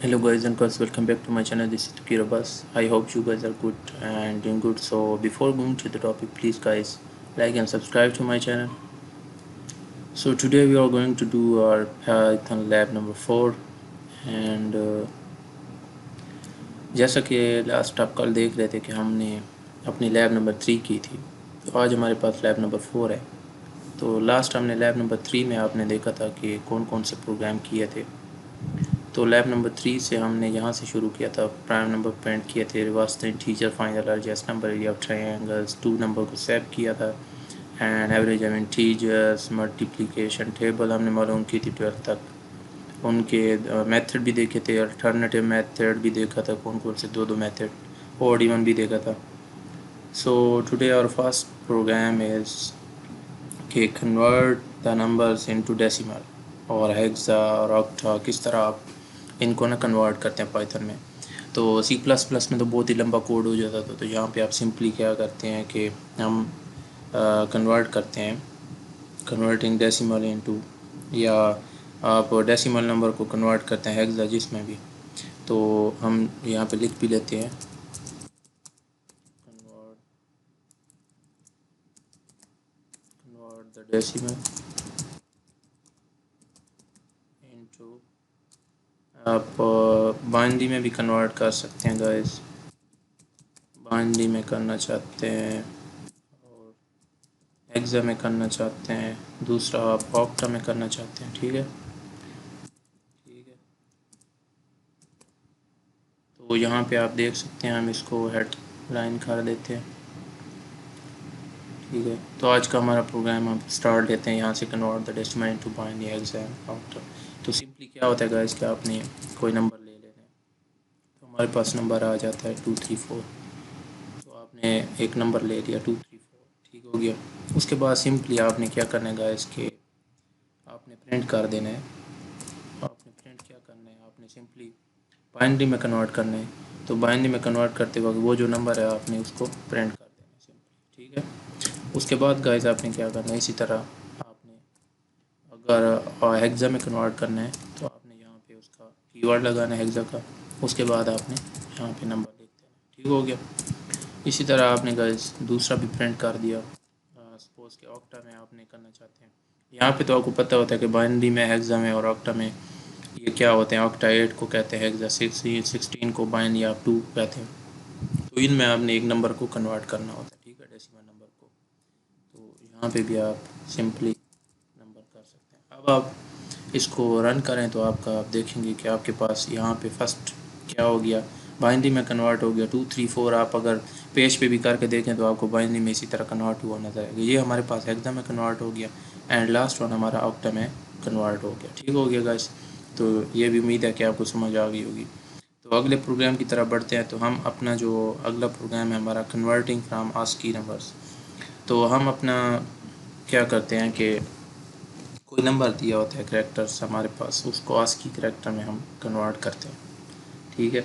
Hello guys and girls, welcome back to my channel. This is Tukir Abbas. I hope you guys are good and doing good. So before going to the topic, please guys like and subscribe to my channel. So today we are going to do our Python lab number 4 and जैसा कि last आप कल देख रहे थे कि हमने अपनी लैब नंबर 3 की थी, तो आज हमारे पास लैब नंबर 4 है। तो लास्ट हमने लैब नंबर 3 में आपने देखा था कि कौन कौन से प्रोग्राम किए थे। तो लैब नंबर 3 से हमने यहाँ से शुरू किया था, प्राइम नंबर प्रिंट किए थे, reverse integer find the largest number area of triangles, 2 number को सेव किया था and average of integers, multiplication table हमने मालूम की थी 12 तक। उनके मेथड भी देखे थे, अल्टरनेटिव मेथड भी देखा था, कौन कौन से दो मेथड, और इवन भी देखा था। So today our first program is कि convert the numbers into decimal और हेक्सा और ऑक्टा, किस तरह आप इनको ना कन्वर्ट करते हैं पाइथन में। तो सी प्लस प्लस में तो बहुत ही लंबा कोड हो जाता था, तो यहाँ पे आप सिंपली क्या करते हैं कि हम कन्वर्ट करते हैं, कन्वर्टिंग डेसिमल इनटू, या आप डेसिमल नंबर को कन्वर्ट करते हैं हेक्सा जिसमें भी। तो हम यहाँ पे लिख भी लेते हैं कन्वर्ट द डेसिमल इनटू, आप बाइनरी में भी कन्वर्ट कर सकते हैं गाइस, बाइनरी में करना चाहते हैं और हेक्सा में करना चाहते हैं, दूसरा आप ऑक्टा में करना चाहते हैं। ठीक है, ठीक है। तो यहाँ पे आप देख सकते हैं, हम इसको हेड लाइन कर देते हैं। ठीक है, तो आज का हमारा प्रोग्राम हम स्टार्ट लेते हैं यहाँ से, convert the decimal into binary hexa and octa. तो सिंपली क्या होता है गाइस कि आपने कोई नंबर ले लेना है, तो हमारे पास नंबर आ जाता है 234। तो आपने एक नंबर ले लिया 234, ठीक हो गया। उसके बाद सिंपली आपने क्या करना है गाइस कि आपने प्रिंट कर देना है। आपने प्रिंट क्या करना है, आपने सिंपली बाइनरी में कन्वर्ट करना है। तो बाइनरी में कन्वर्ट करते वक्त वो जो नंबर है आपने उसको प्रिंट कर देना है सिंपली। ठीक है, उसके बाद गाइस आपने क्या करना है, इसी तरह आपने अगर हेक्सा में कन्वर्ट करना है तो आपने यहाँ पे उसका कीवर्ड लगाना है हेक्सा का, उसके बाद आपने यहाँ पे नंबर लिख देना। ठीक हो गया। इसी तरह आपने गाइस दूसरा भी प्रिंट कर दिया। सपोज़ के ऑक्टा में आपने करना चाहते हैं, यहाँ पे तो आपको पता होता है कि बाइनरी में, हेक्सा में और ऑक्टा में ये क्या होते हैं, ऑक्टा 8 को कहते हैं, हेक्सा 16 को बाइनरी आप 2 कहते हैं। तो इनमें आपने एक नंबर को कन्वर्ट करना होता है, ठीक है, डेसिमल नंबर को। तो यहाँ पे भी आप सिंपली नंबर कर सकते हैं। अब आप इसको रन करें तो आपका, आप देखेंगे कि आपके पास यहाँ पे फर्स्ट क्या हो गया, बाइनरी में कन्वर्ट हो गया 234। आप अगर पेज पे भी करके देखें तो आपको बाइनरी में इसी तरह कन्वर्ट हुआ नजर आएगा। ये हमारे पास हेक्सा में कन्वर्ट हो गया एंड लास्ट वन हमारा ऑक्टा में कन्वर्ट हो गया। ठीक हो गया गाइस, तो ये भी उम्मीद है कि आपको समझ आ गई होगी। तो अगले प्रोग्राम की तरफ बढ़ते हैं। तो हम अपना जो अगला प्रोग्राम है हमारा, कन्वर्टिंग फ्राम आस्की नंबर्स। तो हम अपना क्या करते हैं कि कोई नंबर दिया होता है करैक्टर्स हमारे पास, उसको आस्की करैक्टर में हम कन्वर्ट करते हैं। ठीक है,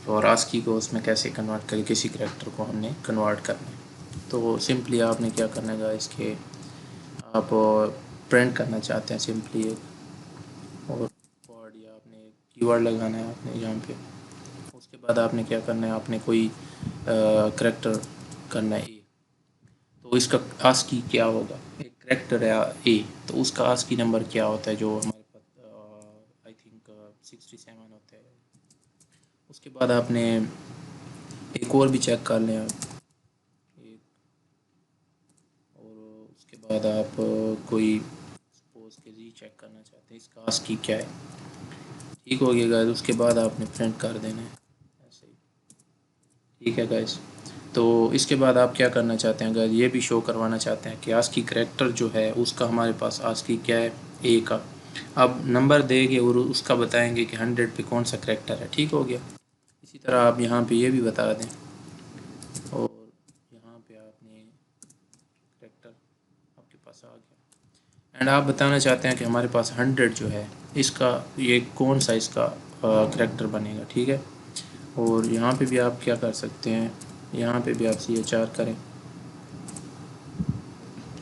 और आस्की को उसमें कैसे कन्वर्ट करें, किसी करैक्टर को हमने कन्वर्ट करना है। तो सिंपली आपने क्या करना है इसके, आप प्रिंट करना चाहते हैं सिंपली एक और वर्ड, या आपने कीवर्ड लगाना है आपने यहाँ पे। उसके बाद आपने क्या करना है, आपने कोई करैक्टर करना है ए। तो इसका आस्की क्या होगा, एक करैक्टर है ए, तो उसका आस्की नंबर क्या होता है, जो हमारे पास आई थिंक 67 होता है। उसके बाद आपने एक और भी चेक कर लें आप, एक और उसके बाद आप कोई सपोज के जी चेक करना चाहते हैं, इसका आस्की क्या है। ठीक हो गया गाइस, उसके बाद आपने प्रिंट कर देना है ऐसे ही। ठीक है गाइस, तो इसके बाद आप क्या करना चाहते हैं गाइस, ये भी शो करवाना चाहते हैं कि आस्की करैक्टर जो है उसका हमारे पास आस्की क्या है, ए का। अब नंबर देंगे और उसका बताएंगे कि 100 पे कौन सा करैक्टर है। ठीक हो गया। इसी तरह आप यहाँ पे ये भी बता दें, और यहाँ पे आपने करैक्टर आपके पास आ गया एंड आप बताना चाहते हैं कि हमारे पास 100 जो है इसका, ये कौन सा इसका करैक्टर बनेगा। ठीक है, और यहाँ पे भी आप क्या कर सकते हैं, यहाँ पे भी आप CHR करें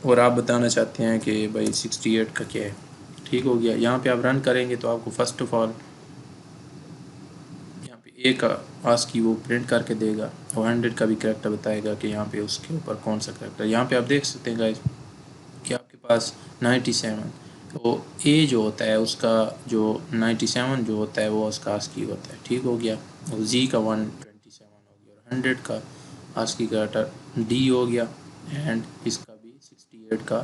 और आप बताना चाहते हैं कि भाई 68 का क्या है। ठीक हो गया। यहाँ पे आप रन करेंगे तो आपको फर्स्ट ऑफ ऑल एक आस्की वो प्रिंट करके देगा और 100 का भी करेक्टर बताएगा कि यहाँ पे उसके ऊपर कौन सा करेक्टर। यहाँ पे आप देख सकते हैं गाइस कि आपके पास 97, तो ए जो होता है उसका जो 97 जो होता है वो उसका आस्की होता है, ठीक हो गया। और जी का 127 हो गया और 100 का आस्की करेक्टर डी हो गया एंड इसका भी 68 का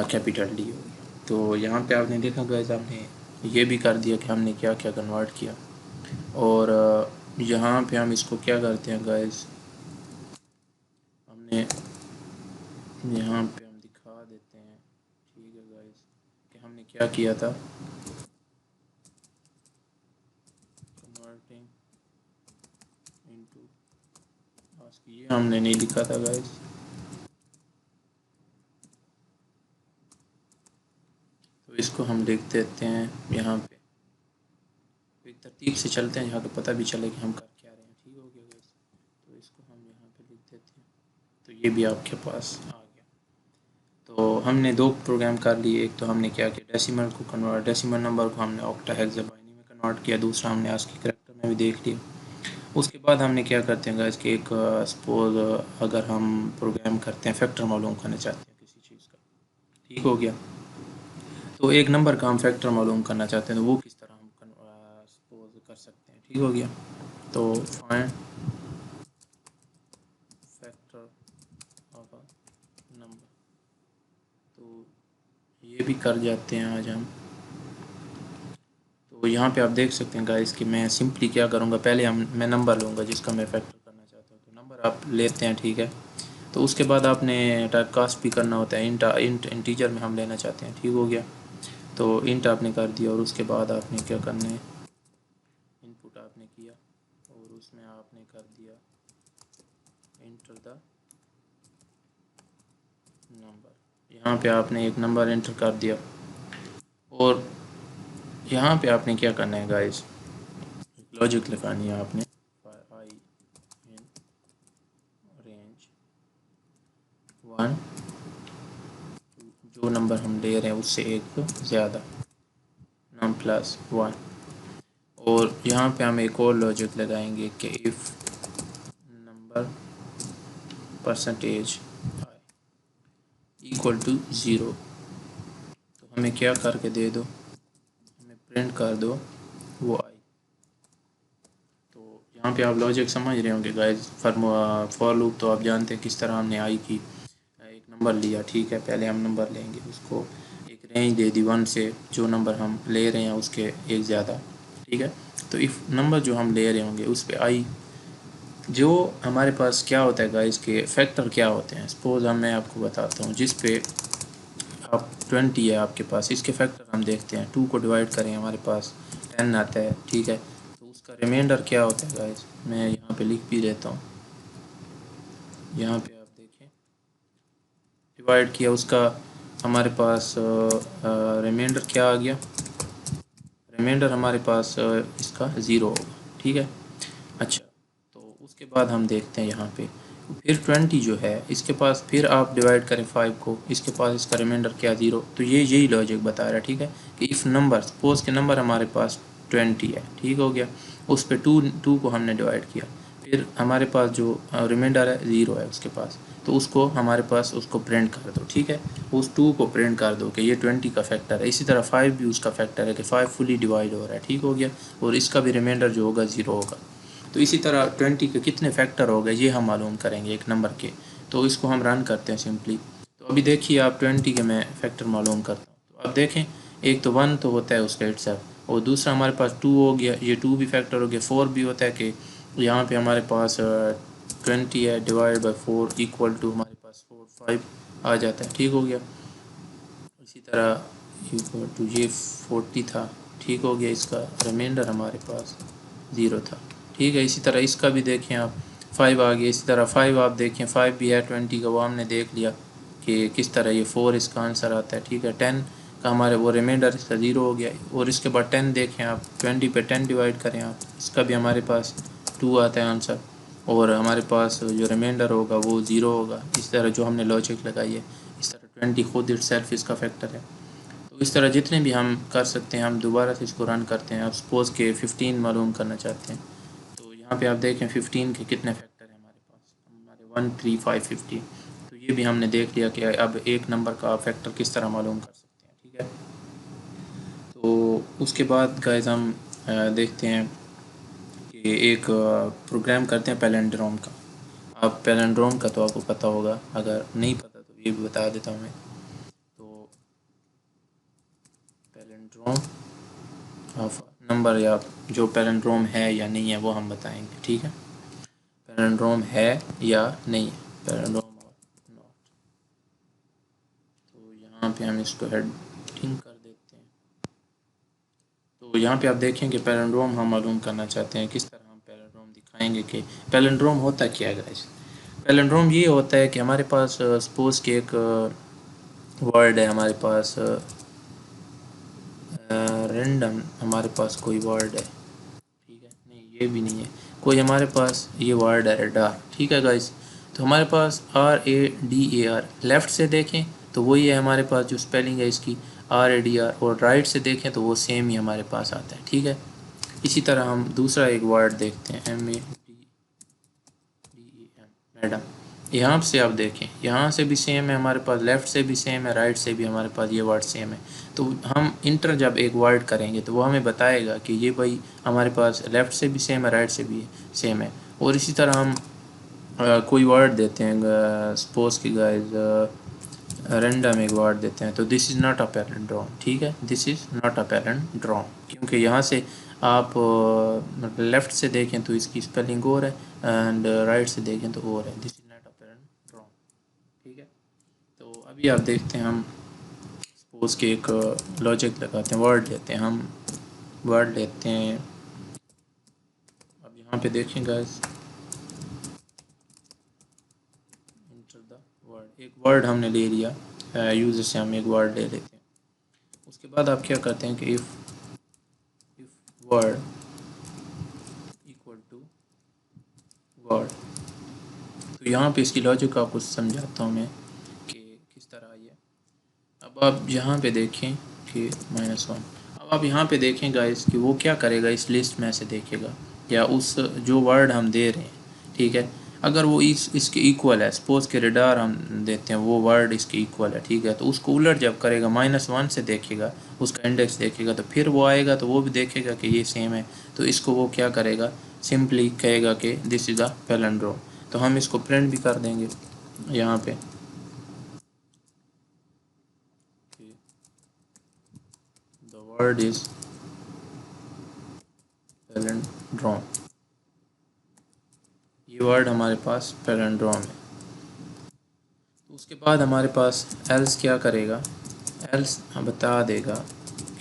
कैपिटल डी हो गया। तो यहाँ पे आपने देखा गाइस, आपने ये भी कर दिया कि हमने क्या क्या कन्वर्ट किया। और यहाँ पे हम इसको क्या करते हैं गाइस, हमने यहाँ पे हम दिखा देते हैं, ठीक है गाइस, कि हमने क्या किया था। कन्वर्टिंग इनटू आस्की, ये हमने नहीं लिखा था गाइस। तो इसको हम लिख देते हैं यहाँ पे, एक तरतीब से चलते हैं जहाँ पे पता भी चले कि हम कर क्या रहे हैं, ठीक हो गया गाइस। तो इसको हम यहाँ पे लिख देते हैं, तो ये भी आपके पास आ गया। तो हमने दो प्रोग्राम कर लिए, एक तो हमने क्या किया, डेसिमल को कन्वर्ट, डेसिमल नंबर को हमने ऑक्टाहेक्साबाइनरी में कन्वर्ट किया, दूसरा हमने आस्की करैक्टर में भी देख लिया। उसके बाद हमने क्या करते हैं गाइस कि एक सपोज अगर हम प्रोग्राम करते हैं, फैक्टर मालूम करना चाहते हैं किसी चीज़ का, ठीक हो गया। तो एक नंबर का हम फैक्टर मालूम करना चाहते हैं, तो वो किस तरह हम सपोज कर सकते हैं, ठीक हो गया। तो find factor of a number, तो ये भी कर जाते हैं आज हम। तो यहाँ पे आप देख सकते हैं गाइस कि मैं सिंपली क्या करूँगा, पहले मैं नंबर लूँगा जिसका मैं फैक्टर करना चाहता हूँ। तो नंबर आप लेते हैं, ठीक है। तो उसके बाद आपने टाइप कास्ट भी करना होता है, इंट इंटीजर में हम लेना चाहते हैं, ठीक हो गया। तो इंट आपने कर दिया और उसके बाद आपने क्या करना है, इनपुट आपने किया और उसमें आपने कर दिया इंटर द नंबर। यहाँ पे आपने एक नंबर एंटर कर दिया और यहाँ पे आपने क्या करना है गाइस, लॉजिक लिखानी है आपने, आई इन रेंज 1 जो नंबर हम ले रहे हैं उससे एक ज़्यादा, नम प्लस 1। और यहाँ पे हम एक और लॉजिक लगाएंगे कि if number percentage equal to 0, तो हमें क्या करके दे दो, हमें प्रिंट कर दो वो आई। तो यहाँ पे आप लॉजिक समझ रहे होंगे गाइस, फॉर लूप तो आप जानते हैं किस तरह हमने आई की एक नंबर लिया, ठीक है। पहले हम नंबर लेंगे, उसको एक रेंज दे दी 1 से, जो नंबर हम ले रहे हैं उसके एक ज़्यादा, ठीक है। तो इफ़ नंबर जो हम ले रहे होंगे उस पर आई, जो हमारे पास क्या होता है गाइस के फैक्टर क्या होते हैं, सपोज मैं आपको बताता हूँ, जिस पे आप 20 है आपके पास, इसके फैक्टर हम देखते हैं, 2 को डिवाइड करें हमारे पास 10 आता है, ठीक है। तो उसका रिमाइंडर क्या होता है गाइस, मैं यहाँ पे लिख भी देता हूँ, यहाँ पे आप देखें डिवाइड किया उसका हमारे पास रिमाइंडर क्या आ गया, रिमाइंडर हमारे पास इसका 0 होगा, ठीक है। अच्छा, तो उसके बाद हम देखते हैं यहाँ पे फिर 20 जो है इसके पास, फिर आप डिवाइड करें 5 को, इसके पास इसका रिमाइंडर क्या 0। तो ये यही लॉजिक बता रहा है, ठीक है, कि इफ़ नंबर सपोज के नंबर हमारे पास 20 है, ठीक हो गया, उस पर टू को हमने डिवाइड किया, फिर हमारे पास जो रिमाइंडर है 0 है उसके पास, तो उसको हमारे पास उसको प्रिंट कर दो, ठीक है। उस 2 को प्रिंट कर दो कि ये 20 का फैक्टर है। इसी तरह 5 भी उसका फैक्टर है कि 5 फुली डिवाइड हो रहा है, ठीक हो गया, और इसका भी रिमाइंडर जो होगा 0 होगा। तो इसी तरह 20 के कितने फैक्टर हो गए ये हम मालूम करेंगे एक नंबर के। तो इसको हम रन करते हैं सिंपली। तो अभी देखिए आप 20 के मैं फैक्टर मालूम करता हूँ, तो आप देखें एक तो 1 तो होता है उसका इट्सेल्फ, और दूसरा हमारे पास 2 हो गया, ये 2 भी फैक्टर हो गया। 4 भी होता है कि यहाँ पे हमारे पास 20 है डिवाइड बाई 4 इक्वल टू हमारे पास 5 आ जाता है, ठीक हो गया। इसी तरह इक्वल टू ये 40 था, ठीक हो गया, इसका रिमाइंडर हमारे पास 0 था, ठीक है। इसी तरह इसका भी देखें आप 5 आ गया, इसी तरह 5 आप देखें 5 भी है 20 का, वो हमने देख लिया कि किस तरह ये 4 इसका आंसर आता है, ठीक है। 10 का हमारे वो रिमाइंडर इसका 0 हो गया, और इसके बाद 10 देखें आप, 20 पे 10 डिवाइड करें आप, इसका भी हमारे पास 2 आता है आंसर, और हमारे पास जो रिमाइंडर होगा वो 0 होगा। इस तरह जो हमने लॉजिक लगाई है, इस तरह 20 खुद इट सेल्फ इसका फैक्टर है। तो इस तरह जितने भी हम कर सकते हैं, हम दोबारा से इसको रन करते हैं। अब सपोज़ के 15 मालूम करना चाहते हैं, तो यहाँ पे आप देखें 15 के कितने फैक्टर हैं हमारे पास, हमारे 1 3 5 15। तो ये भी हमने देख लिया कि अब एक नंबर का फैक्टर किस तरह मालूम कर सकते हैं, ठीक है। तो उसके बाद गाइस हम देखते हैं कि एक प्रोग्राम करते हैं पैलिंड्रोम का। अब पैलिंड्रोम का तो आपको पता होगा, अगर नहीं पता तो ये भी बता देता हूँ मैं। तो पैलिंड्रोम ऑफ नंबर, या जो पैलिंड्रोम है या नहीं है वो हम बताएंगे, ठीक है। पैलिंड्रोम है या नहीं है, पैलिंड्रोम और नॉट। तो यहाँ पे हम इसको हेडिंग कर देते हैं। तो यहाँ पे आप देखें कि पैलिंड्रोम हम मालूम करना चाहते हैं, किस तरह हम पैलिंड्रोम दिखाएंगे कि पैलिंड्रोम होता क्या है गाइस। पैलिंड्रोम ये होता है कि हमारे पास सपोज कि एक वर्ड है हमारे पास, रैंडम हमारे पास कोई वर्ड है, ठीक है, नहीं ये भी नहीं है, कोई हमारे पास ये वर्ड है रडार, ठीक है गाइस। तो हमारे पास RADAR लेफ़्ट से देखें तो वही है हमारे पास जो स्पेलिंग है इसकी RADR, और राइट से देखें तो वो सेम ही हमारे पास आता है, ठीक है। इसी तरह हम दूसरा एक वर्ड देखते हैं MADEM, मैडम। यहाँ से आप देखें, यहाँ से भी सेम है हमारे पास, लेफ़्ट से भी सेम है, राइट से भी हमारे पास ये वर्ड सेम है। तो हम इंटर जब एक वर्ड करेंगे तो वो हमें बताएगा कि ये भाई हमारे पास लेफ़्ट से भी सेम है, राइट से भी सेम है। और इसी तरह हम कोई वर्ड देते हैं, सपोज की गाइस रैंडम एक वर्ड देते हैं, तो this is not a palindrome, ठीक है, this is not a palindrome, क्योंकि यहाँ से आप लेफ़्ट से देखें तो इसकी स्पेलिंग और है, एंड राइट से देखें तो और है, this is not a palindrome, ठीक है। तो अभी आप देखते हैं, हम सपोज के एक लॉजिक लगाते हैं, वर्ड लेते हैं, हम वर्ड लेते हैं। अब यहाँ पे देखें गाइस, इंटर द वर्ड, एक वर्ड हमने ले लिया, यूज़र से हम एक वर्ड ले लेते हैं। उसके बाद आप क्या करते हैं कि if word equal to word, तो यहाँ पे इसकी लॉजिक आपको समझाता हूँ मैं कि किस तरह ये। अब आप यहाँ पे देखें कि -1, अब आप यहाँ पे देखें गाइस कि वो क्या करेगा, इस लिस्ट में से देखेगा या उस जो वर्ड हम दे रहे हैं, ठीक है, अगर वो इसके इक्वल है, सपोज के रडार हम देते हैं, वो वर्ड इसके इक्वल है, ठीक है, तो उसको उलट जब करेगा -1 से देखेगा, उसका इंडेक्स देखेगा, तो फिर वो आएगा तो वो भी देखेगा कि ये सेम है, तो इसको वो क्या करेगा, सिंपली कहेगा कि दिस इज़ अ पैलिंड्रोम। तो हम इसको प्रिंट भी कर देंगे यहाँ पे, द वर्ड इज़ पैलिंड्रोम, ये वर्ड हमारे पास पैलिंड्रोम है। तो उसके बाद हमारे पास एल्स क्या करेगा, एल्स बता देगा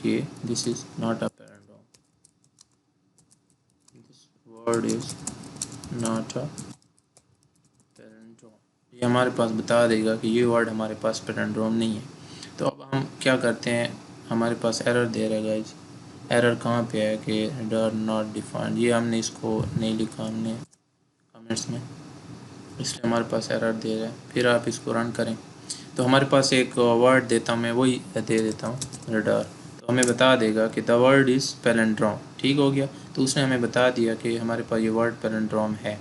कि this is not a palindrome, this word is not a palindrome, ये हमारे पास बता देगा कि ये वर्ड हमारे पास पैलिंड्रोम नहीं है। तो अब हम क्या करते हैं, हमारे पास एरर दे रहा है गाइस, एरर कहाँ पे है कि डर नॉट डिफाइंड, ये हमने इसको नहीं लिखा हमने कमेंट्स में, इसलिए हमारे पास एरर दे रहा है। फिर आप इसको रन करें तो हमारे पास एक वर्ड देता हूँ मैं, वही दे देता हूँ रडार, तो हमें बता देगा कि द वर्ड इज़ पैलिंड्रोम, ठीक हो गया। तो उसने हमें बता दिया कि हमारे पास ये वर्ड पैलिंड्रोम है।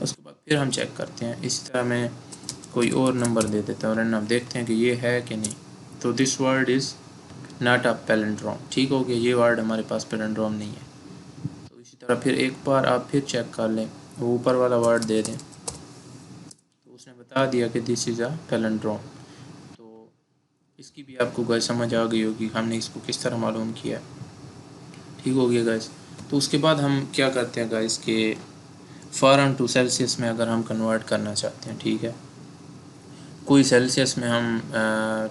उसके बाद फिर हम चेक करते हैं, इसी तरह मैं कोई और नंबर दे देता हूँ रैंडम, देखते हैं कि ये है कि नहीं। तो this word is not a palindrome, ठीक हो गया, ये वर्ड हमारे पास पैलिंड्रोम नहीं है। तो इसी तरह फिर एक बार आप फिर चेक कर लें, वो ऊपर वाला वर्ड दे दें, तो उसने बता दिया कि दिस इज़ अ पैलिंड्रोम। तो इसकी भी आपको गाइस समझ आ गई होगी, हमने इसको किस तरह मालूम किया, ठीक हो गया गाइस। तो उसके बाद हम क्या करते हैं गाइस कि फ़ारेनहाइट टू सेल्सियस में अगर हम कन्वर्ट करना चाहते हैं, ठीक है, कोई सेल्सियस में हम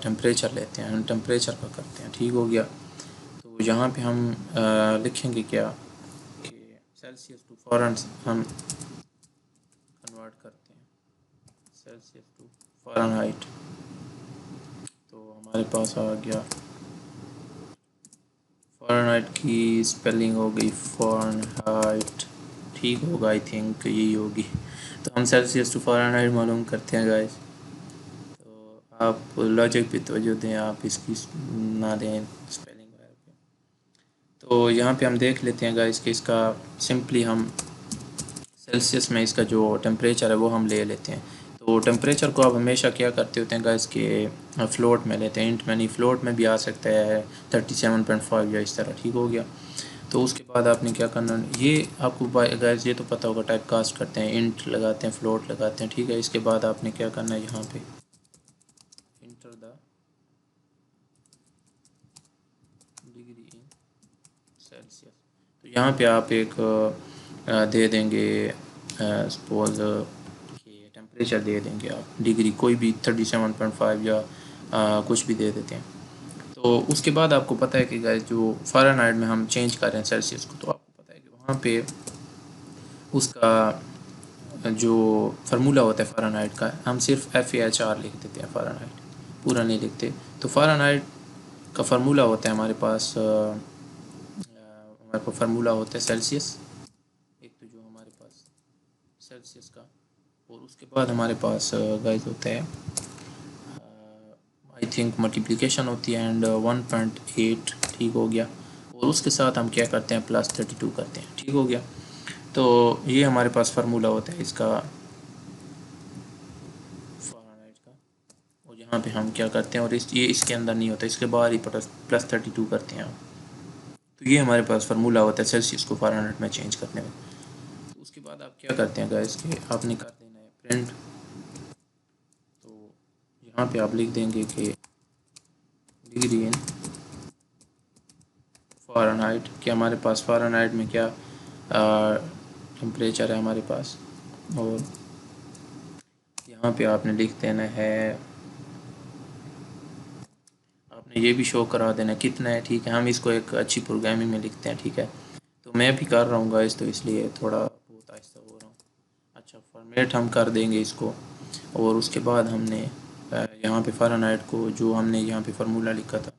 टेम्परेचर लेते हैं, हम टेम्परेचर का करते हैं, ठीक हो गया। तो यहाँ पे हम लिखेंगे क्या कि सेल्सियस टू फ़ारेनहाइट हम कन्वर्ट करते हैं, सेल्सियस टू फ़ारेनहाइट, तो हमारे पास आ गया, फ़ारेनहाइट की स्पेलिंग हो गई फ़ारेनहाइट, ठीक होगा, आई थिंक यही होगी। तो हम सेल्सियस टू फ़ारेनहाइट मालूम करते हैं गाइस। तो आप लॉजिक पे तवज्जो दें, आप इसकी ना दें स्पेलिंग वगैरह पे। तो यहाँ पे हम देख लेते हैं गाइस कि इसका सिंपली हम सेल्सियस में इसका जो टेम्परेचर है वो हम ले लेते हैं। तो टेम्परेचर को आप हमेशा क्या करते होते हैं गाइस कि फ़्लोट में लेते हैं, इंट में नहीं, फ़्लोट में भी आ सकता है 37.5 या इस तरह, ठीक हो गया। तो उसके बाद आपने क्या करना, ये आपको गाइस ये तो पता होगा, टाइप कास्ट करते हैं, इंट लगाते हैं, फ़्लोट लगाते हैं, ठीक है। इसके बाद आपने क्या करना है, यहाँ पे enter the degree in Celsius. तो यहाँ पे आप एक दे देंगे सपोज कि टेम्परेचर दे देंगे आप डिग्री कोई भी 37.5 या कुछ भी दे देते हैं। तो उसके बाद आपको पता है कि गाइस जो फ़ारेनहाइट में हम चेंज कर रहे हैं सेल्सियस को, तो आपको पता है कि वहाँ पे उसका जो फार्मूला होता है फ़ारेनहाइट का, हम सिर्फ FAHR लिख देते हैं, फ़ारेनहाइट पूरा नहीं लिखते। तो फ़ारेनहाइट का फार्मूला होता है हमारे पास हमारे पास फार्मूला होता है सेल्सियस, एक तो जो हमारे पास सेल्सियस का, और उसके बाद हमारे पास गाइस होता है आई थिंक मल्टीप्लिकेशन होती है एंड 1.8, ठीक हो गया। और उसके साथ हम क्या करते हैं, +32 करते हैं, ठीक हो गया। तो ये हमारे पास फार्मूला होता है इसका फ़ारेनहाइट का। और यहाँ पे हम क्या करते हैं, और ये इसके अंदर नहीं होता, इसके बाहर ही +32 करते हैं हम। तो ये हमारे पास फार्मूला होता है सेल्सियस को फ़ारेनहाइट में चेंज करने में। तो उसके बाद आप क्या करते हैं गाइस कि आपने कर देना है प्रिंट। तो यहाँ पे आप लिख देंगे कि डिग्री इन फ़ारेनहाइट, कि हमारे पास फ़ारेनहाइट में क्या टेम्परेचर है हमारे पास। और यहाँ पे आपने लिख देना है, आपने ये भी शो करा देना कितना है, ठीक है। हम इसको एक अच्छी प्रोग्रामिंग में लिखते हैं, ठीक है। तो मैं भी कर रहा हूँ गाइस, तो इसलिए थोड़ा बहुत आहिस्ता हो रहा हूँ। अच्छा, फॉर्मेट हम कर देंगे इसको। और उसके बाद हमने यहाँ पे फ़ारेनहाइट को जो हमने यहाँ पे फार्मूला लिखा था,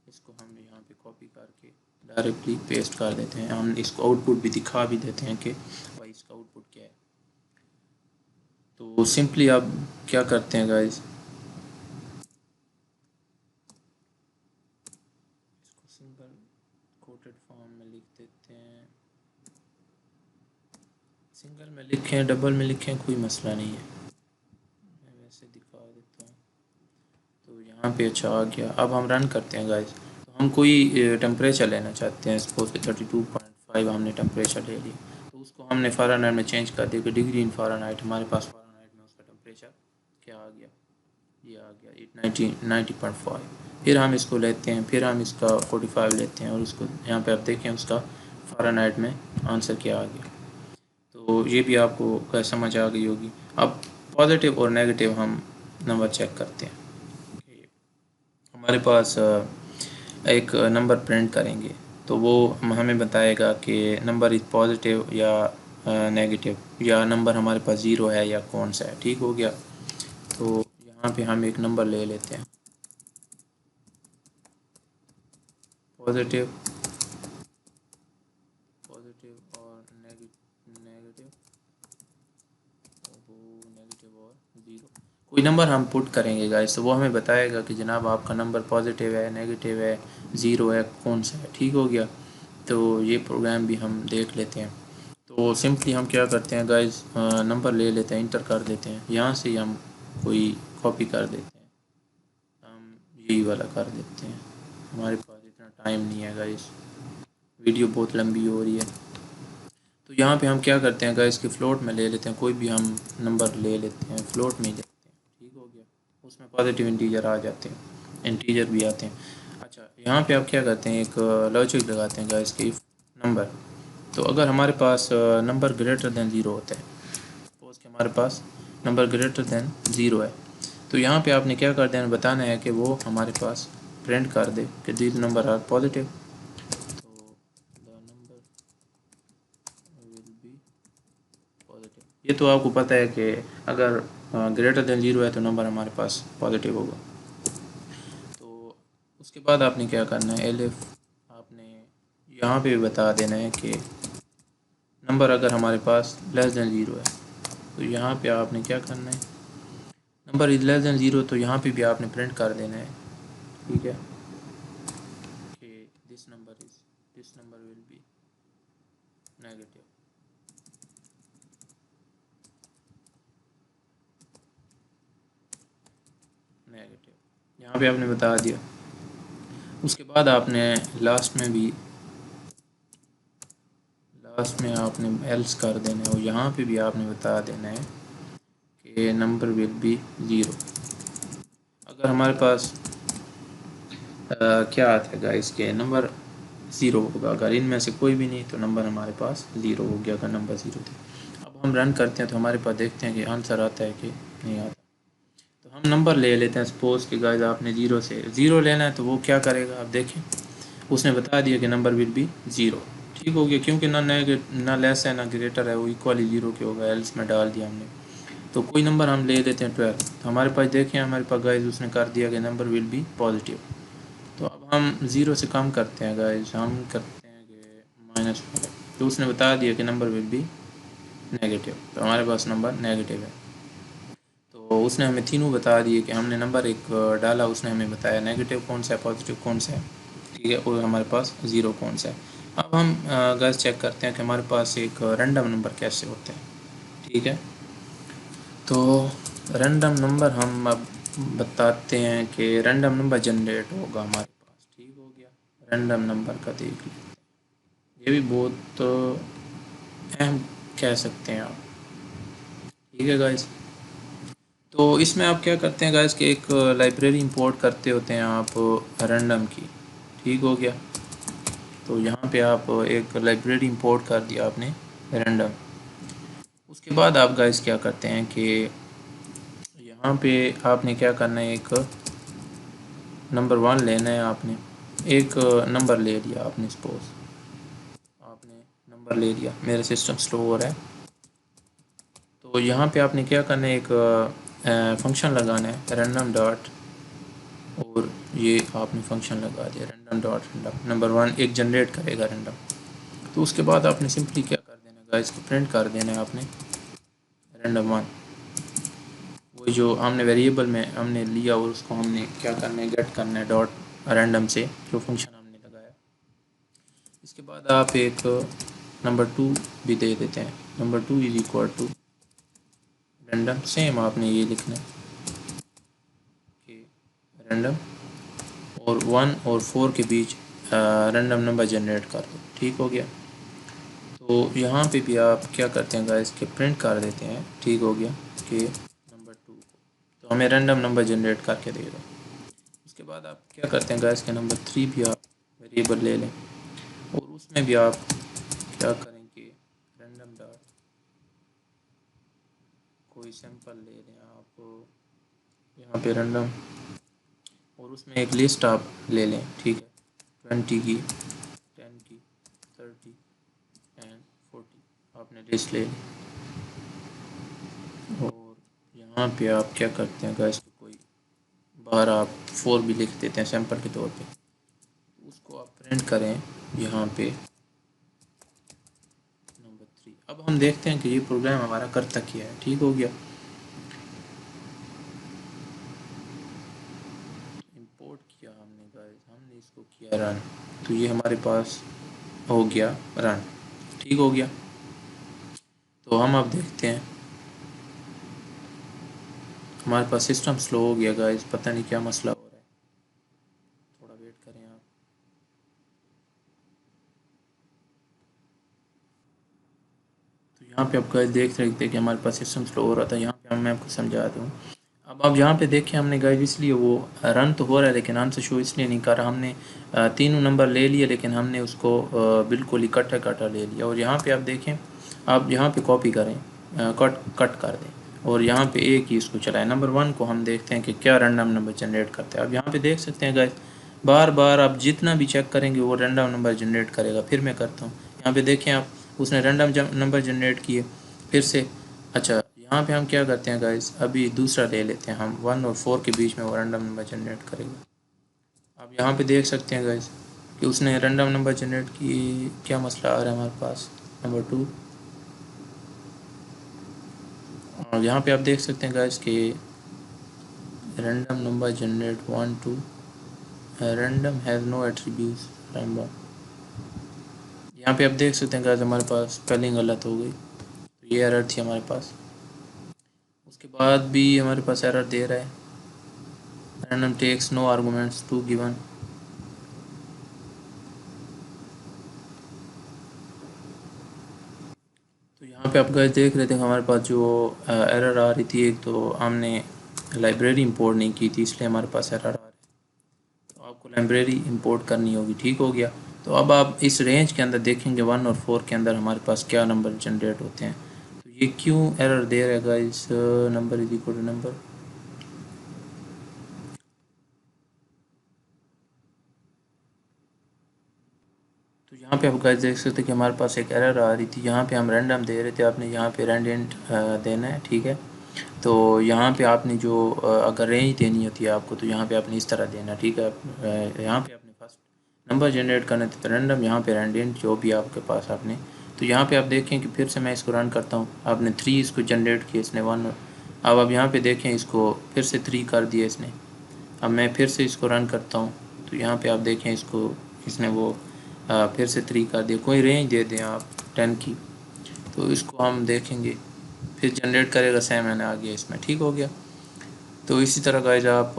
इसको हम यहाँ पे कॉपी करके डायरेक्टली पेस्ट कर देते हैं। हम इसको आउटपुट भी दिखा भी देते हैं कि भाई इसका आउटपुट क्या है। तो सिंपली आप क्या करते हैं गाइस, इसको सिंगल कोटेड फॉर्म में लिख देते हैं। सिंगल में लिखें, डबल में लिखें, कोई मसला नहीं है, मैं वैसे दिखा देता हूँ। तो यहाँ पे अच्छा आ गया। अब हम रन करते हैं गाइस। तो हम कोई टेम्परेचर लेना चाहते हैं, सपोज कि 32.5 हमने टेम्परेचर ले लिया। तो उसको हमने फ़ारेनहाइट में चेंज कर दिया कि डिग्री इन फ़ारेनहाइट, हमारे पास फ़ारेनहाइट में उसका टेम्परेचर क्या आ गया, ये आ गया 890.5। फिर हम इसको लेते हैं, फिर हम इसका 45 लेते हैं, और उसको यहाँ पे आप देखें उसका फ़ारेनहाइट में आंसर क्या आ गया। तो ये भी आपको समझ आ गई होगी। अब पॉजिटिव और नेगेटिव हम नंबर चेक करते हैं। हमारे पास एक नंबर प्रिंट करेंगे, तो वो हमें बताएगा कि नंबर इज़ पॉजिटिव या नेगेटिव, या नंबर हमारे पास ज़ीरो है या कौन सा है, ठीक हो गया। तो यहाँ पे हम एक नंबर ले लेते हैं, पॉजिटिव, पॉजिटिव और नेगेटिव, नेगेटिव और ज़ीरो। कोई नंबर हम पुट करेंगे गाइस, तो वो हमें बताएगा कि जनाब आपका नंबर पॉजिटिव है, नेगेटिव है, ज़ीरो है, कौन सा है, ठीक हो गया। तो ये प्रोग्राम भी हम देख लेते हैं। तो सिंपली हम क्या करते हैं गाइस, नंबर ले लेते हैं, इंटर कर देते हैं, यहाँ से हम कोई कॉपी कर देते हैं, हम यही वाला कर देते हैं। हमारे पास इतना टाइम नहीं है गाइस, वीडियो बहुत लंबी हो रही है। तो यहाँ पे हम क्या करते हैं गाइस कि फ़्लोट में ले लेते हैं, कोई भी हम नंबर ले लेते हैं, फ़्लोट में ही लेते हैं, ठीक हो गया। उसमें पॉजिटिव इंटीजर आ जाते हैं, इंटीजर भी आते हैं। अच्छा, यहाँ पे आप क्या करते हैं, एक लॉजिक लगाते हैं गाइस कि इफ नंबर, तो अगर हमारे पास नंबर ग्रेटर दैन ज़ीरो होता है, सपोज कि हमारे पास नंबर ग्रेटर दैन ज़ीरो है, तो यहाँ पे आपने क्या कर देना, बताना है कि वो हमारे पास प्रिंट कर दे कि दीज नंबर आर पॉजिटिव। तो the number will be positive. ये तो आपको पता है कि अगर ग्रेटर दैन ज़ीरो है तो नंबर हमारे पास पॉजिटिव होगा। तो उसके बाद आपने क्या करना है, एलिफ आपने यहाँ पे भी बता देना है कि नंबर अगर हमारे पास लेस दैन ज़ीरो है, तो यहाँ पे आपने क्या करना है, number is less than zero, तो यहाँ पे भी आपने प्रिंट कर देना है, ठीक है, कि this number will be negative. यहाँ पे आपने बता दिया। उसके बाद आपने लास्ट में आपने एल्स कर देना है, और यहाँ पे भी आपने बता देना है कि नंबर विल बी ज़ीरो। अगर हमारे पास क्या आता है गाइस के नंबर ज़ीरो होगा, अगर इनमें से कोई भी नहीं तो नंबर हमारे पास ज़ीरो हो गया, अगर नंबर ज़ीरो थे। अब हम रन करते हैं तो हमारे पास देखते हैं कि आंसर आता है कि नहीं आता। तो हम नंबर ले लेते हैं, सपोज़ कि गाइस आपने ज़ीरो लेना है, तो वो क्या करेगा, आप देखें उसने बता दिया कि नंबर विल बी ज़ीरो। ठीक हो गया, क्योंकि ना लेस है ना ग्रेटर है, वो इक्वली ज़ीरो के होगा, एल्स में डाल दिया हमने। तो कोई नंबर हम ले लेते हैं 12, तो हमारे पास देखें हमारे पास गाइस उसने कर दिया कि नंबर विल बी पॉजिटिव। तो अब हम ज़ीरो से कम करते हैं गाइस, हम करते हैं कि -5, तो उसने बता दिया कि नंबर विल बी नेगेटिव, तो हमारे पास नंबर नेगेटिव है। तो उसने हमें तीनों बता दिए कि हमने नंबर एक डाला, उसने हमें बताया नेगेटिव कौन सा है, पॉजिटिव कौन सा है, ठीक है, और हमारे पास ज़ीरो कौन सा है। अब हम गाइस चेक करते हैं कि हमारे पास एक रैंडम नंबर कैसे होते हैं, ठीक है। तो रैंडम नंबर हम अब बताते हैं कि रैंडम नंबर जनरेट होगा हमारे पास, ठीक हो गया। रैंडम नंबर का देख लेते हैं, ये भी बहुत अहम कह सकते हैं आप, ठीक है गाइस। तो इसमें आप क्या करते हैं गाइस कि एक लाइब्रेरी इंपोर्ट करते होते हैं आप रैंडम की, ठीक हो गया। तो यहाँ पे आप एक लाइब्रेरी इंपोर्ट कर दिया आपने रैंडम। उसके बाद आप गाइस क्या करते हैं कि यहाँ पे आपने क्या करना है, एक नंबर 1 लेना है आपने, एक नंबर ले लिया आपने, सपोज आपने नंबर ले लिया, मेरा सिस्टम स्लो हो रहा है। तो यहाँ पे आपने क्या करना है, एक फंक्शन लगाना है रैंडम डॉट, और ये आपने फंक्शन लगा दिया रैंडम डॉट रैंडम, नंबर 1 एक जनरेट करेगा रैंडम। तो उसके बाद आपने सिंपली क्या कर देना गाइस, इसको प्रिंट कर देना है आपने रैंडम 1, वही जो हमने वेरिएबल में हमने लिया, और उसको हमने क्या करना है, गेट करना है डॉट रैंडम से, जो फंक्शन हमने लगाया। इसके बाद आप एक नंबर 2 भी दे देते हैं, number 2 is equal to random, same आपने ये लिखना है कि रैंडम, और 1 और 4 के बीच रैंडम नंबर जनरेट कर दो, ठीक हो गया। तो यहाँ पे भी आप क्या करते हैं गाइस के प्रिंट कर देते हैं, ठीक हो गया, कि नंबर 2 को तो हमें रैंडम नंबर जनरेट करके देगा। उसके बाद आप क्या करते हैं गाइस के नंबर 3 भी आप वेरिएबल ले लें, और उसमें भी आप क्या करेंगे, रैंडम डॉट कोई सैंपल ले लें आप यहाँ पे रैंडम, और उसमें एक लिस्ट आप ले लें, ठीक है, 20 की, 10 की, 30 एंड 40 आपने लिस्ट ले ली। और यहाँ पे आप क्या करते हैं गाइस, कोई बाहर आप 4 भी लिख देते हैं सैंपल के तौर पे, उसको आप प्रिंट करें यहाँ पे नंबर 3। अब हम देखते हैं कि ये प्रोग्राम हमारा करता क्या है, ठीक हो गया। इंपोर्ट किया हमने गाइस, हमने इसको किया रन, तो ये हमारे पास हो गया रन, ठीक हो गया। तो हम अब देखते हैं, हमारे पास सिस्टम स्लो हो गया गाइस, पता नहीं क्या मसला हो रहा है, थोड़ा वेट करें आप। तो यहाँ पे आप गाइस देख सकते हैं कि हमारे पास सिस्टम स्लो हो रहा था, यहाँ पे मैं आपको समझा दूँ। अब आप यहाँ पे देखें, हमने गाइस इसलिए वो रन तो हो रहा है लेकिन आंसर शो इसलिए नहीं कर रहा, हमने तीनों नंबर ले लिए लेकिन हमने उसको बिल्कुल इकट्ठा इकट्ठा ले लिया। और यहाँ पे आप देखें, आप यहाँ पे कॉपी करें, कट कट कर दें, और यहाँ पे एक ही इसको चलाएं। नंबर 1 को हम देखते हैं कि क्या रैंडम नंबर जनरेट करते हैं। आप यहाँ पे देख सकते हैं गाइस, बार बार आप जितना भी चेक करेंगे वो रैंडम नंबर जनरेट करेगा। फिर मैं करता हूँ, यहाँ पे देखें आप, उसने रैंडम नंबर जनरेट किए फिर से। अच्छा, यहाँ पे हम क्या करते हैं गाइस, अभी दूसरा ले लेते हैं हम, 1 और 4 के बीच में वो रैंडम नंबर जनरेट करेगा। आप यहाँ पे देख सकते हैं गाइस कि उसने रैंडम नंबर जनरेट की, क्या मसला आ रहा है हमारे पास, नंबर 2। और यहाँ पे आप देख सकते हैं गाइस कि random number generate 1 2 random has no attributes random. यहाँ पे आप देख सकते हैं गाइस हमारे पास स्पेलिंग गलत हो गई, तो ये एरर थी हमारे पास। उसके बाद भी हमारे पास एरर दे रहा है, random takes no arguments to given. तो यहाँ पे आप गाइस देख रहे थे हमारे पास जो एरर आ रही थी, एक तो हमने लाइब्रेरी इंपोर्ट नहीं की थी इसलिए हमारे पास एरर आ रहा है। तो आपको लाइब्रेरी इंपोर्ट करनी होगी, ठीक हो गया। तो अब आप इस रेंज के अंदर देखेंगे 1 और 4 के अंदर हमारे पास क्या नंबर जनरेट होते हैं। तो ये क्यों एरर दे रहा है guys, number is equal to number. तो यहाँ पे आप गाइस देख सकते हैं कि हमारे पास एक एरर आ रही थी, यहाँ पे हम रैंडम दे रहे थे, आपने यहाँ पे रैंडेंट देना है, ठीक है। तो यहाँ पे आपने जो अगर रेंज देनी होती है आपको, तो यहाँ पे आपने इस तरह देना, ठीक है। यहाँ पे आपने फर्स्ट नंबर जनरेट करना था तो रैंडम, यहाँ पे रैंडेंट जो भी आपके पास आपने। तो यहाँ पे आप देखें कि फिर से मैं इसको रन करता हूँ, आपने 3 इसको जनरेट किया, इसने 1। अब आप यहाँ पे देखें इसको फिर से 3 कर दिया इसने। अब मैं फिर से इसको रन करता हूँ, तो यहाँ पे आप देखें इसको इसने वो फिर से 3 कर दिया। कोई रेंज दे दें आप 10 की, तो इसको हम देखेंगे फिर जनरेट करेगा, 7 आ गया इसमें, ठीक हो गया। तो इसी तरह गाइस आप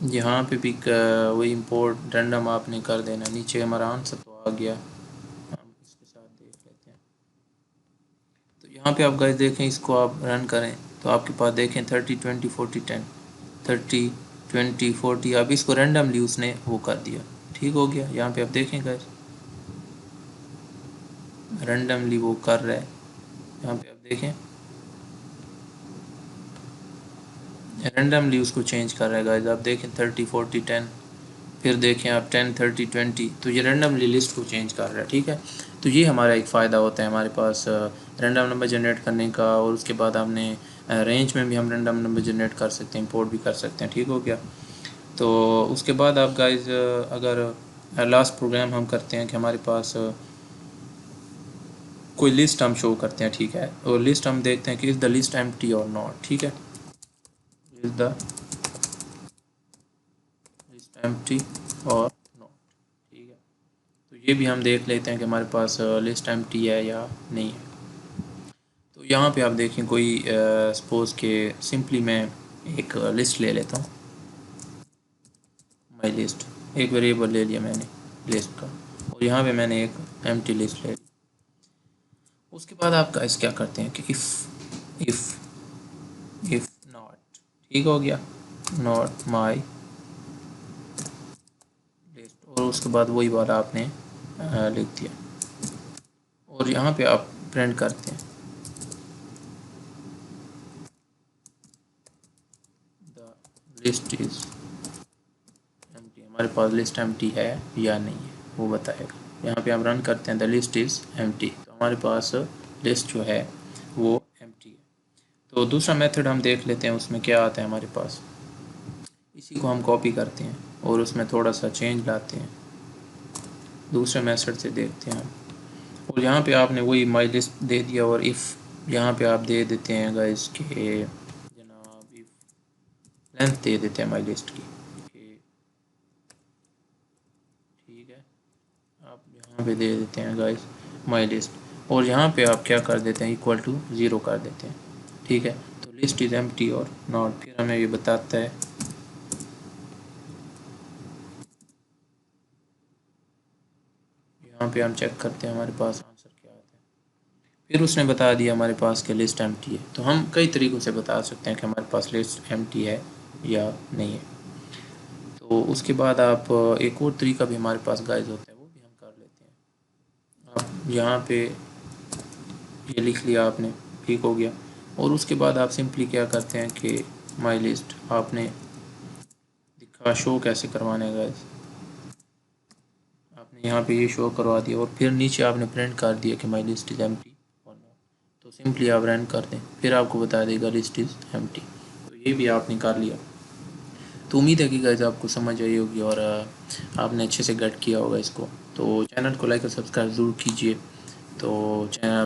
यहाँ पे भी वही इंपोर्ट रैंडम आपने कर देना। नीचे हमारा आंसर तो आ गया, हम इसके साथ देख लेते हैं। तो यहाँ पे आप गाइस देखें, इसको आप रन करें तो आपके पास देखें 30 20 40 10 30 20 40। अब इसको रैंडमली उसने वो कर दिया, ठीक हो गया। यहाँ पे आप देखें गाइस रैंडमली वो कर रहा है, यहाँ पे आप देखें रैंडमली उसको चेंज कर रहा है गाइस। आप देखें 30 40 10, फिर देखें आप 10 30 20, तो ये रैंडमली लिस्ट को चेंज कर रहा है, ठीक है। तो ये हमारा एक फ़ायदा होता है हमारे पास रैंडम नंबर जनरेट करने का। और उसके बाद हमने रेंज में भी हम रैंडम नंबर जनरेट कर सकते हैं, इंपोर्ट भी कर सकते हैं, ठीक हो गया। तो उसके बाद आप गाइस अगर लास्ट प्रोग्राम हम करते हैं कि हमारे पास कोई लिस्ट हम शो करते हैं, ठीक है। और लिस्ट हम देखते हैं कि इज़ द लिस्ट एम्प्टी और नॉट, ठीक है। इज़ द लिस्ट एम्प्टी और नॉट, ठीक है। तो ये भी हम देख लेते हैं कि हमारे पास लिस्ट एम्प्टी है या नहीं है। तो यहाँ पे आप देखें कोई सपोज़ के सिंपली मैं एक लिस्ट ले लेता हूँ, माई लिस्ट, एक वेरिएबल ले लिया मैंने लिस्ट का, और यहाँ पे मैंने एक एम्प्टी लिस्ट ले ली। उसके बाद आप गाइस क्या करते हैं कि इफ़ नॉट, ठीक हो गया, नॉट माई लिस्ट, और उसके बाद वही वाला आपने लिख दिया। और यहाँ पे आप प्रिंट करते हैं द लिस्ट इज़ एम्प्टी, हमारे पास लिस्ट एम्प्टी है या नहीं है वो बताएगा। यहाँ पे हम रन करते हैं द लिस्ट इज़ एम्प्टी, तो हमारे पास लिस्ट जो है वो एम्प्टी है। तो दूसरा मेथड हम देख लेते हैं, उसमें क्या आता है हमारे पास। इसी को हम कॉपी करते हैं और उसमें थोड़ा सा चेंज लाते हैं, दूसरे मेथड से देखते हैं हम। और यहाँ पे आपने वही माई लिस्ट दे दिया, और इफ़ यहाँ पे आप दे देते हैं गाइस के जनाब इफ़ लेंथ दे देते हैं माई लिस्ट की, ठीक है। आप यहाँ पे दे देते हैं गाइस माई लिस्ट, और यहाँ पे आप क्या कर देते हैं इक्वल टू 0 कर देते हैं, ठीक है। तो लिस्ट इज़ एम्प्टी और नॉट, फिर हमें ये बताता है यहाँ पे हम चेक करते हैं हमारे पास आंसर क्या आता है। फिर उसने बता दिया हमारे पास कि लिस्ट एम्प्टी है। तो हम कई तरीक़ों से बता सकते हैं कि हमारे पास लिस्ट एम्प्टी है या नहीं है। तो उसके बाद आप एक और तरीका भी हमारे पास गाइस होता है, वो भी हम कर लेते हैं। आप यहाँ पे ये लिख लिया आपने, ठीक हो गया। और उसके बाद आप सिंपली क्या करते हैं कि माई लिस्ट आपने दिखा शो कैसे करवाना है गाइस, आपने यहाँ पे ये शो करवा दिया, और फिर नीचे आपने प्रिंट कर दिया कि माई लिस्ट इज़ एम्प्टी और नॉट। तो सिंपली आप रन कर दें, फिर आपको बता देगा लिस्ट इज़ एम्प्टी। तो ये भी आपने कर लिया। तो उम्मीद है कि गाइस आपको समझ आई होगी और आपने अच्छे से गेट किया होगा इसको। तो चैनल को लाइक और सब्सक्राइब ज़रूर कीजिए। तो चैनल